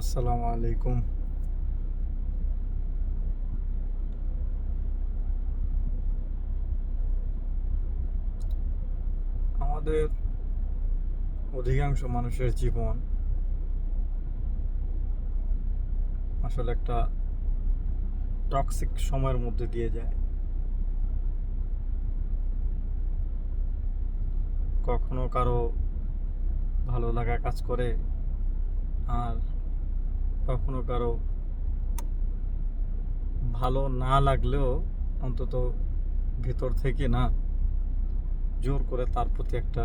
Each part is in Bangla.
আসসালামু আলাইকুম। আমাদের অধিকাংশ মানুষের জীবন আসলে একটা টক্সিক সময়ের মধ্যে দিয়ে যায়। কখনো কারো ভালো লাগা কাজ করে, আর কখনো কারো ভালো না লাগলেও অন্তত ভেতর থেকে না জোর করে তার প্রতি একটা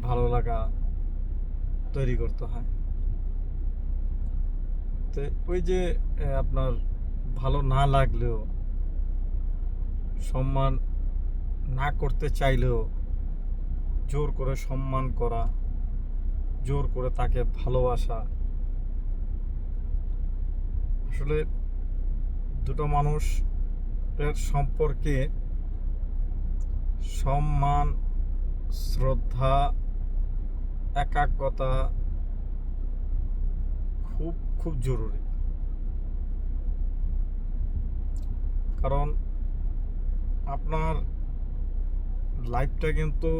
ভালো লাগা তৈরি করতে হয়। তো ওই যে আপনার ভালো না লাগলেও, সম্মান না করতে চাইলেও জোর করে সম্মান করা, জোর করে তাকে ভালোবাসা, আসলে দুটো মানুষের সম্পর্কে সম্মান, শ্রদ্ধা, একাগ্রতা খুব খুব জরুরি। কারণ আপনার লাইফটা কিন্তু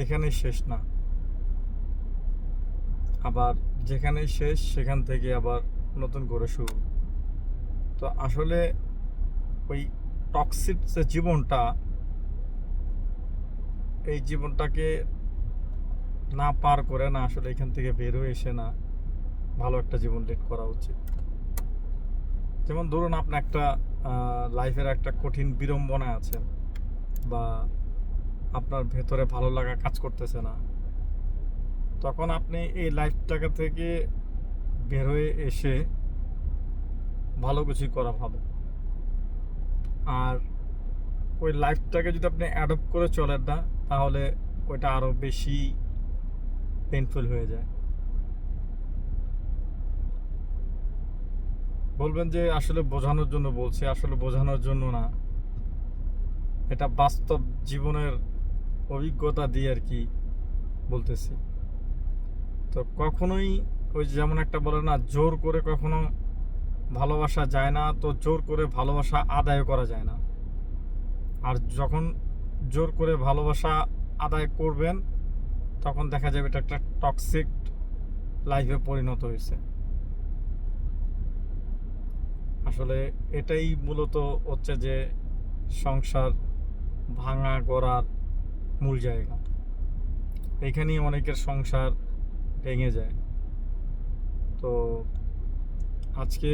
এখানেই শেষ না, আবার যেখানেই শেষ সেখান থেকে আবার নতুন করে শুরু। তো আসলে ওই টক্সিক যে জীবনটা, এই জীবনটাকে না পার করে না আসলে এখান থেকে বের হয়ে এসে না ভালো একটা জীবন লিড করা উচিত। যেমন ধরুন, আপনি একটা লাইফের একটা কঠিন বিড়ম্বনায় আছেন, বা আপনার ভেতরে ভালো লাগা কাজ করতেছে না, তখন আপনি এই লাইফটাকে থেকে বের হয়ে এসে ভালো কিছু করা ভালো। আর ওই লাইফটাকে যদি আপনি অ্যাডপ্ট করে চলেন না, তাহলে ওইটা আরও বেশি পেইনফুল হয়ে যায়। বলবেন যে আসলে বোঝানোর জন্য বলছি, আসলে বোঝানোর জন্য না, এটা বাস্তব জীবনের অভিজ্ঞতা দিয়ে আর কি বলতেছি। তো কখনোই ওই যেমন একটা বলে না, জোর করে কখনো ভালোবাসা যায় না, তো জোর করে ভালোবাসা আদায় করা যায় না। আর যখন জোর করে ভালোবাসা আদায় করবেন, তখন দেখা যাবে এটা একটা টক্সিক লাইফে পরিণত হয়েছে। আসলে এটাই মূলত হচ্ছে যে সংসার ভাঙা গড়ার মূল জায়গা। এখানেই অনেকের সংসার ভেঙে যায়। তো আজকে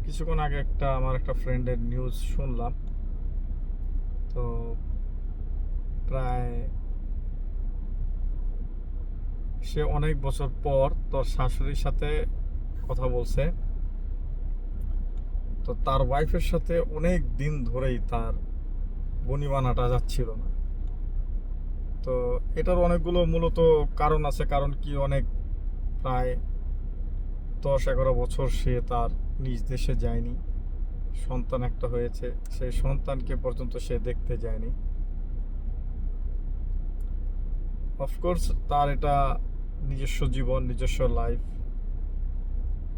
কিছুক্ষণ আগে আমার একটা ফ্রেন্ডের নিউজ শুনলাম। তো প্রায় সে অনেক বছর পর তোর শাশুড়ির সাথে কথা বলছে। তো তার ওয়াইফের সাথে অনেক দিন ধরেই তার বনিবনাটা যাচ্ছিল না। তো এটার অনেকগুলো মূলত কারণ আছে। কারণ কি, অনেক প্রায় 10-11 বছর সে তার নিজ দেশে যায়নি। সন্তান একটা হয়েছে, সেই সন্তানকে পর্যন্ত সে দেখতে যায়নি। অফকোর্স তার এটা নিজস্ব জীবন, নিজস্ব লাইফ।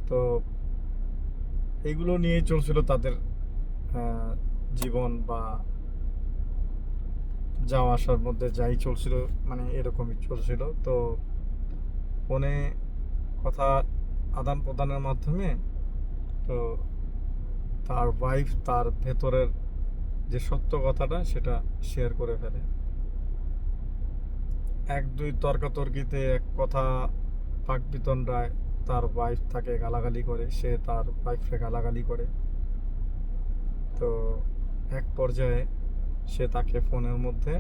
তো এগুলো নিয়েই চলছিল তাদের জীবন, বা যাওয়া আসার মধ্যে যাই চলছিল, মানে এরকমই চলছিল। তো ফোনে কথা আদান প্রদানের মাধ্যমে তো তার ওয়াইফ তার ভেতরের যে সত্য কথাটা সেটা শেয়ার করে ফেলে। এক দুই তর্কাতর্কিতে এক কথা বাকবিতণ্ডায় তার ওয়াইফ তাকে গালাগালি করে, সে তার ওয়াইফকে গালাগালি করে। তো এক পর্যায়ে সে তাকে ফোনের মধ্যে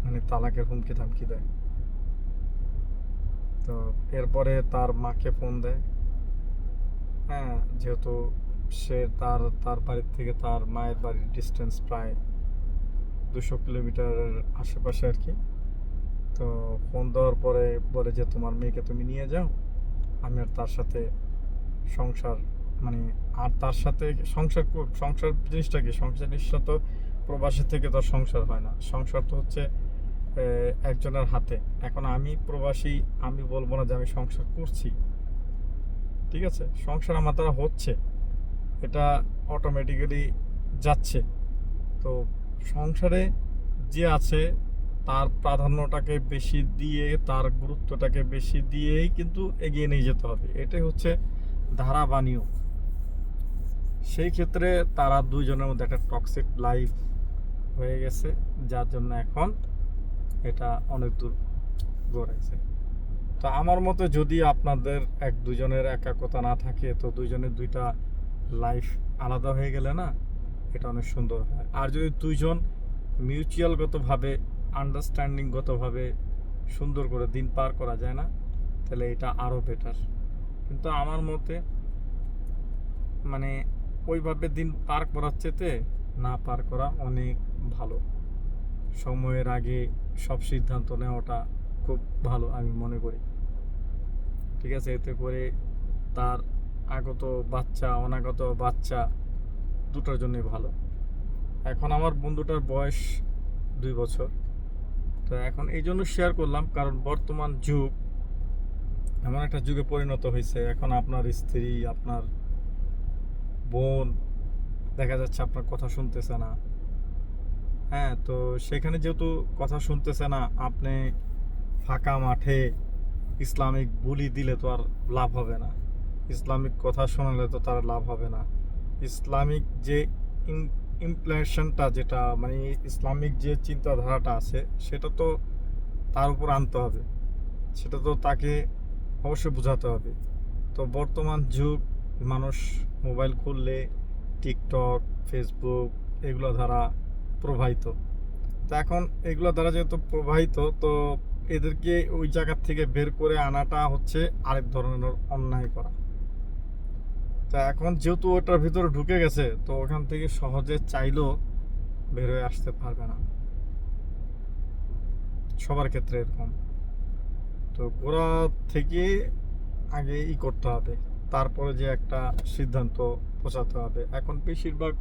মানে তালাকের হুমকি ধামকি দেয়। তো এরপরে তার মাকে ফোন দেয়। হ্যাঁ, যেহেতু সে তার তার বাড়ির থেকে তার মায়ের বাড়ির ডিস্টেন্স প্রায় 200 কিলোমিটারের আশেপাশে আর কি। তো ফোন দেওয়ার পরে বলে যে তোমার মেয়েকে তুমি নিয়ে যাও, আমি আর তার সাথে সংসার, মানে আর তার সাথে সংসার সংসার জিনিসটা কি, সংসার জিনিসটা তো প্রবাসী থেকে তার সংসার হয় না। সংসার তো হচ্ছে একজনের হাতে। এখন আমি প্রবাসী, আমি বলবো না যে আমি সংসার করছি, ঠিক আছে, সংসার আমার দ্বারা হচ্ছে, এটা অটোমেটিক্যালি যাচ্ছে। তো সংসারে যে আছে তার প্রাধান্যটাকে বেশি দিয়ে, তার গুরুত্বটাকে বেশি দিয়েই কিন্তু এগিয়ে নিয়ে যেতে হবে, এটাই হচ্ছে ধারা বা নিয়ম। সেই ক্ষেত্রে তারা দুইজনের মধ্যে একটা টক্সিক লাইফ হয়ে গেছে, যার জন্য এখন এটা অনেক দূর গড়াইছে। তো আমার মতে যদি আপনাদের এক দুজনের একাকতা না থাকে, তো দুইজনের দুইটা লাইফ আলাদা হয়ে গেলে না, এটা অনেক সুন্দর হয়। আর যদি দুইজন মিউচুয়ালগতভাবে, আন্ডারস্ট্যান্ডিংগতভাবে সুন্দর করে দিন পার করা যায় না, তাহলে এটা আরও বেটার। কিন্তু আমার মতে মানে ওইভাবে দিন পার করার চেতে না পার করা অনেক ভালো। সময়ের আগে সব সিদ্ধান্ত নেওয়াটা খুব ভালো আমি মনে করি, ঠিক আছে। এতে করে তার আগত বাচ্চা, অনাগত বাচ্চা দুটোর জন্যই ভালো। এখন আমার বন্ধুটার বয়স 2 বছর। তো এখন এই জন্য শেয়ার করলাম, কারণ বর্তমান যুগ এমন একটা যুগে পরিণত হয়েছে, এখন আপনার স্ত্রী, আপনার বোন দেখা যাচ্ছে আপনার কথা শুনতেছে না। হ্যাঁ, তো সেখানে যেহেতু কথা শুনতেছে না, আপনি ফাঁকা মাঠে ইসলামিক বুলি দিলে তো আর লাভ হবে না, ইসলামিক কথা শোনালে তো তার লাভ হবে না। ইসলামিক যে ইমপ্লিমেশনটা, যেটা মানে ইসলামিক যে চিন্তাধারাটা আছে, সেটা তো তার উপর আনতে হবে, সেটা তো তাকে অবশ্যই বোঝাতে হবে। তো বর্তমান যুগ, মানুষ মোবাইল খুললে টিকটক, ফেসবুক এগুলো দ্বারা প্রবাহিত। তো এখন এগুলো দ্বারা যেহেতু প্রবাহিত, তো এদেরকে ওই জায়গার থেকে বের করে আনাটা হচ্ছে আরেক ধরনের অন্যায় করা। তো এখন যেহেতু ওটার ভিতরে ঢুকে গেছে, তো ওখান থেকে সহজে চাইলেও বের হয়ে আসতে পারবে না, সবার ক্ষেত্রে এরকম। তো গোড়া থেকে আগে করতে হবে, তারপরে যে একটা সিদ্ধান্ত পৌঁছাতে হবে। এখন বেশিরভাগ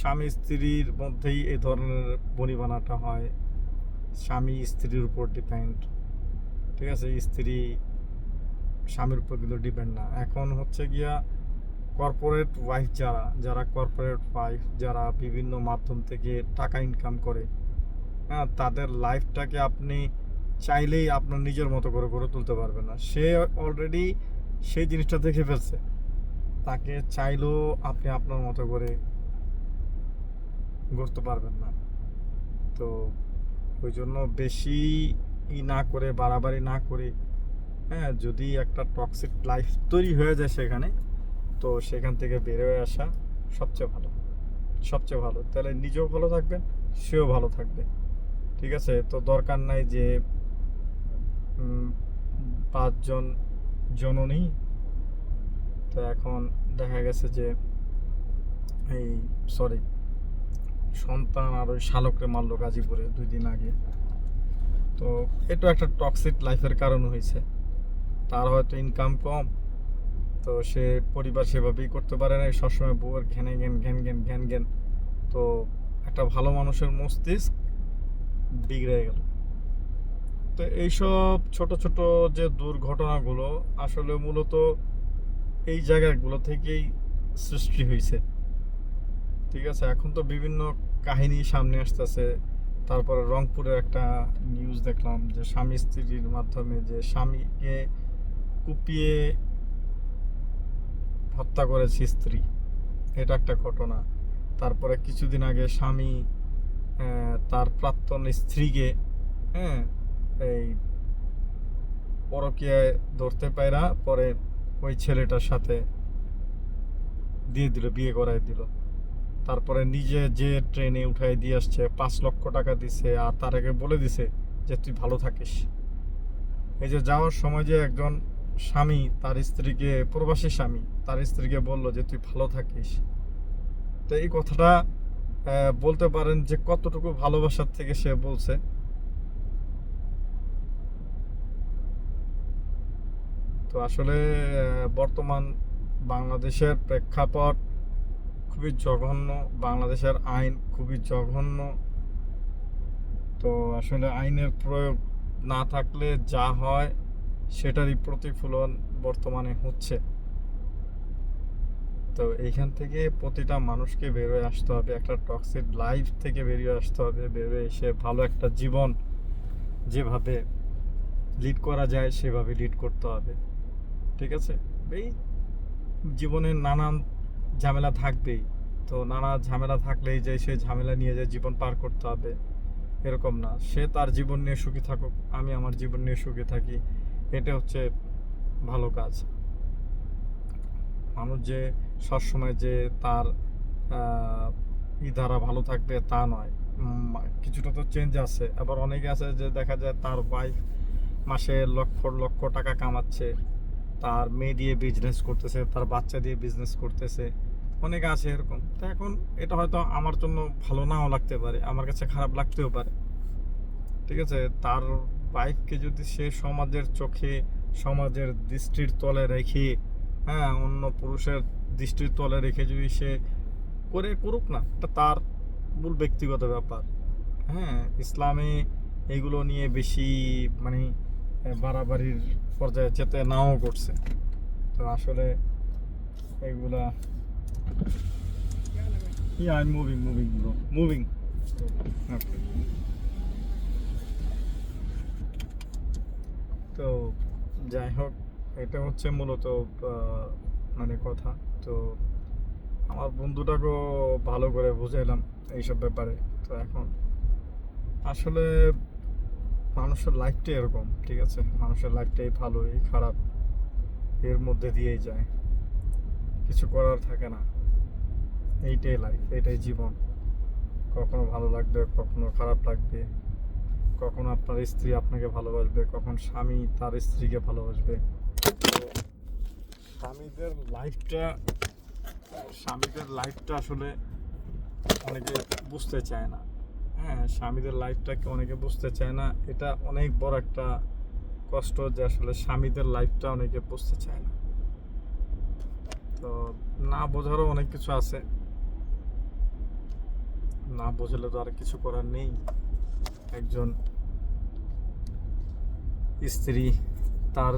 স্বামী স্ত্রীর মধ্যেই এই ধরনের বনিবানাটা হয়, স্বামী স্ত্রীর উপর ডিপেন্ড, ঠিক আছে, স্ত্রী স্বামীর উপর কিন্তু ডিপেন্ড না। এখন হচ্ছে গিয়া কর্পোরেট ওয়াইফ, যারা কর্পোরেট ওয়াইফ, যারা বিভিন্ন মাধ্যম থেকে টাকা ইনকাম করে, হ্যাঁ, তাদের লাইফটাকে আপনি চাইলেই আপনার নিজের মতো করে গড়ে তুলতে পারবেন না। সে অলরেডি সেই জিনিসটা দেখে ফেলছে, তাকে চাইলেও আপনি আপনার মতো করে গড়তে পারবেন না। তো ওই জন্য বেশি না করে, বাড়াবাড়ি না করে, হ্যাঁ, যদি একটা টক্সিক লাইফ তৈরি হয়ে যায় সেখানে, তো সেখান থেকে বের হয়ে আসা সবচেয়ে ভালো, সবচেয়ে ভালো। তাহলে নিজেও ভালো থাকবেন, সেও ভালো থাকবে, ঠিক আছে। তো দরকার নাই যে 5জন জননী, তো এখন দেখা গেছে যে এই সরি সন্তান আর ওই শালকরে মারলো গাজীপুরে 2 দিন আগে। তো এটা একটা টক্সিক লাইফের কারণ হয়েছে। তার হয়তো ইনকাম কম, তো সে পরিবার সেভাবেই করতে পারে না, সবসময় বউয়ের ঘ্যানে ঘ্যান ঘ্যান ঘ্যান ঘ্যান ঘ্যান। তো একটা ভালো মানুষের মস্তিষ্ক বিগড়ে গেল। তো এইসব ছোট ছোট যে দুর্ঘটনাগুলো আসলে মূলত এই জায়গাগুলো থেকেই সৃষ্টি হয়েছে, ঠিক আছে। এখন তো বিভিন্ন কাহিনী সামনে আসতেছে। তারপরে রংপুরের একটা নিউজ দেখলাম যে স্বামী স্ত্রীর মাধ্যমে যে স্বামীকে কুপিয়ে হত্যা করেছে স্ত্রী, এটা একটা ঘটনা। তারপরে কিছুদিন আগে স্বামী তার প্রাক্তন স্ত্রীকে, হ্যাঁ, এই পরকীয়ায় ধরতে পায়রা, পরে ওই ছেলেটার সাথে দিয়ে দিল, বিয়ে করাই দিল। তারপরে নিজে যে ট্রেনে উঠাই দিয়ে আসছে, 5 লক্ষ টাকা দিছে, আর তার আগে বলে দিছে যে তুই ভালো থাকিস। এই যে যাওয়ার সময় যে একজন স্বামী তার স্ত্রীকে, প্রবাসী স্বামী তার স্ত্রীকে বলল যে তুই ভালো থাকিস, তো এই কথাটা বলতে পারেন যে কতটুকু ভালোবাসার থেকে সে বলছে। তো আসলে বর্তমান বাংলাদেশের প্রেক্ষাপট খুবই জঘন্য, বাংলাদেশের আইন খুবই জঘন্য। তো আসলে আইনের প্রয়োগ না থাকলে যা হয় সেটারই প্রতিফলন বর্তমানে হচ্ছে। তো এইখান থেকে প্রতিটা মানুষকে বেরোয় আসতে হবে, একটা টক্সিক লাইফ থেকে বেরিয়ে আসতে হবে, বেরোয় এসে ভালো একটা জীবন যেভাবে লিড করা যায় সেভাবে লিড করতে হবে। ঠিক আছে? এই জীবনে নানান ঝামেলা থাকবেই। তো নানা ঝামেলা থাকলেই যে সে ঝামেলা নিয়ে যে জীবন পার করতে হবে এরকম না। সে তার জীবন নিয়ে সুখী থাকুক, আমি আমার জীবন নিয়ে সুখী থাকি, এটা হচ্ছে ভালো কাজ। মানুষ যে সবসময় যে তার দ্বারা ভালো থাকবে তা নয়। কিছুটা তো চেঞ্জ আছে। আবার অনেকে আছে যে দেখা যায় তার ওয়াইফ মাসে লক্ষ লক্ষ টাকা কামাচ্ছে, তার মেয়ে দিয়ে বিজনেস করতেছে, তার বাচ্চা দিয়ে বিজনেস করতেছে, অনেকে আছে এরকম। তো এখন এটা হয়তো আমার জন্য ভালো নাও লাগতে পারে, আমার কাছে খারাপ লাগতেও পারে। ঠিক আছে? তার ওয়াইফকে যদি সে সমাজের চোখে, সমাজের দৃষ্টির তলে রেখে, হ্যাঁ, অন্য পুরুষের দৃষ্টির তলে রেখে যদি সে করুক না, এটা তার মূল ব্যক্তিগত ব্যাপার। হ্যাঁ, ইসলামে এগুলো নিয়ে বেশি মানে বাড়াবাড়ির পর্যায়ে যেতে নাও করছে। তো আসলে এগুলা I'm moving bro, moving. Okay. তো যাই হোক, এটা হচ্ছে মূলত মানে কথা। তো আমার বন্ধুটাকেও ভালো করে বুঝাইলাম এইসব ব্যাপারে। তো এখন আসলে মানুষের লাইফটাই এরকম। ঠিক আছে? মানুষের লাইফটাই ভালো, এই খারাপ এর মধ্যে দিয়েই যায়, কিছু করার থাকে না। এইটাই লাইফ, এইটাই জীবন। কখনো ভালো লাগবে, কখনো খারাপ লাগবে, কখনো আপনার স্ত্রী আপনাকে ভালোবাসবে, কখন স্বামী তার স্ত্রীকে ভালোবাসবে। তো স্বামীদের লাইফটা আসলে অনেকে বুঝতে চায় না। হ্যাঁ, স্বামীদের লাইফটাকে অনেকে বুঝতে চায় না। এটা অনেক বড় একটা কষ্ট যে আসলে স্বামীদের লাইফটা অনেকে বুঝতে চায় না। তো না বোঝারও অনেক কিছু আছে, না বোঝালে তো আর কিছু করার নেই। একজন স্ত্রী তার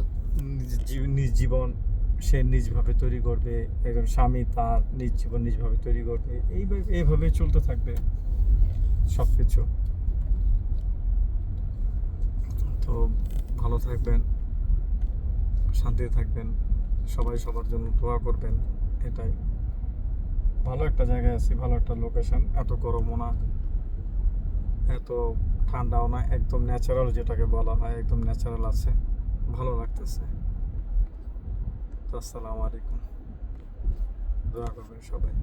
নিজ জীবন সে নিজভাবে তৈরি করবে, একজন স্বামী তার নিজ জীবন নিজভাবে তৈরি করবে, এইভাবেই চলতে থাকবে সব কিছু। তো ভালো থাকবেন, শান্তিতে থাকবেন, সবাই সবার জন্য দোয়া করবেন। এটাই। ভালো একটা জায়গায় আছি, ভালো একটা লোকেশন, এত গরমও না, এত ঠান্ডাও না, একদম ন্যাচারাল যেটাকে বলা হয়, একদম ন্যাচারাল আছে, ভালো লাগতেছে। তো আসসালামু আলাইকুম, দোয়া করবেন সবাই।